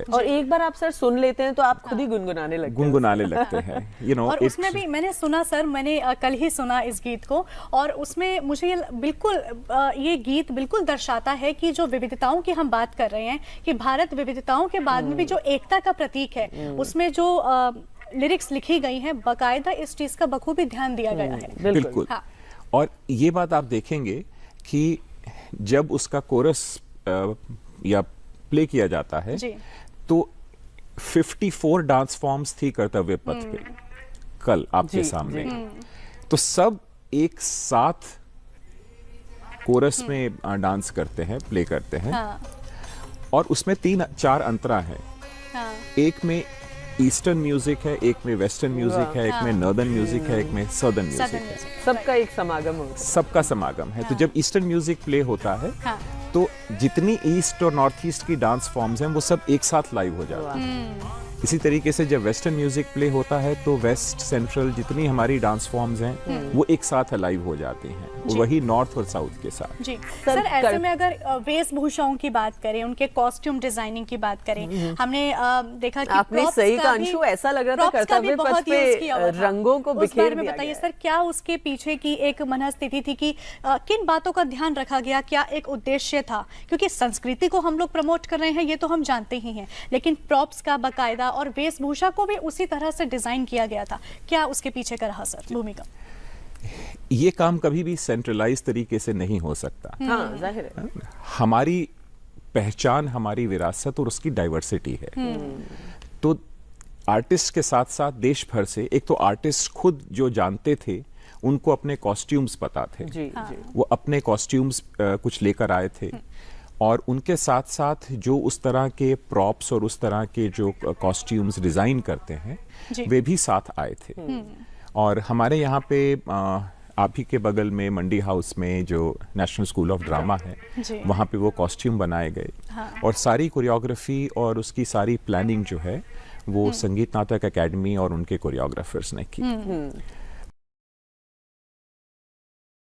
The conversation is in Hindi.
और एक बार आप सर सुन लेते हैं तो आप खुद ही गुनगुनाने लगते हैं और उसमें भी मैंने सुना सर, मैंने कल ही सुना इस गीत को, और उसमें मुझे ये बिल्कुल ये गीत बिल्कुल दर्शाता है कि जो विविधताओं की हम बात कर रहे हैं कि भारत विविधताओं के बाद में भी जो एकता का प्रतीक है, उसमें जो लिरिक्स लिखी गई हैं बाकायदा इस चीज का बखूबी ध्यान दिया गया है। बिल्कुल। हाँ। और ये बात आप देखेंगे कि जब उसका कोरस या प्ले किया जाता है तो 54 डांस फॉर्म्स थी कर्तव्य पथ पे कल आपके सामने, तो सब एक साथ कोरस में डांस करते हैं, प्ले करते हैं। हाँ। और उसमें 3-4 अंतरा है। हाँ। एक में ईस्टर्न म्यूजिक है, एक में वेस्टर्न म्यूजिक है, एक में नॉर्दर्न म्यूजिक है, एक में सदर्न म्यूजिक है। सबका एक समागम होता है। सबका समागम है। तो जब ईस्टर्न म्यूजिक प्ले होता है तो जितनी ईस्ट और नॉर्थ ईस्ट की डांस फॉर्म्स हैं वो सब एक साथ लाइव हो जाती हैं। इसी तरीके से जब वेस्टर्न म्यूजिक प्ले होता है तो वेस्ट सेंट्रल जितनी हमारी डांस फॉर्म्स हैं वो एक साथ लाइव हो जाती हैं, वही नॉर्थ और साउथ के साथ। जी सर, ऐसे में अगर वेशभूषाओं की बात करें, उनके कॉस्ट्यूम डिजाइनिंग की बात करें, हमने देखा कि आपने सही कहा अंशु, ऐसा लग रहा था कर्तव्य पथ पे रंगों को बिखेर दिया। बताइए सर, क्या उसके पीछे की एक मनस्थिति थी कि किन बातों का ध्यान रखा गया, क्या एक उद्देश्य था? क्योंकि संस्कृति को हम लोग प्रमोट कर रहे हैं ये तो हम जानते ही हैं, लेकिन प्रॉप्स का बाकायदा और वेशभूषा को भी उसी तरह से डिजाइन किया गया था, क्या उसके पीछे का रहा सर भूमिका? ये काम कभी भी सेंट्रलाइज तरीके से नहीं हो सकता। हाँ, जाहिर है। हमारी पहचान, हमारी विरासत और उसकी डाइवर्सिटी है। तो आर्टिस्ट के साथ साथ देश भर से, एक तो आर्टिस्ट खुद जो जानते थे उनको अपने कॉस्ट्यूम्स पता थे। जी, जी। वो अपने कॉस्ट्यूम्स कुछ लेकर आए थे और उनके साथ साथ जो उस तरह के प्रॉप्स और उस तरह के जो कॉस्ट्यूम्स डिजाइन करते हैं वे भी साथ आए थे। और हमारे यहाँ पे आप ही के बगल में मंडी हाउस में जो नेशनल स्कूल ऑफ ड्रामा है वहाँ पे वो कॉस्ट्यूम बनाए गए। हाँ। और सारी कोरियोग्राफी और उसकी सारी प्लानिंग जो है वो संगीत नाटक एकेडमी और उनके कोरियोग्राफर्स ने की।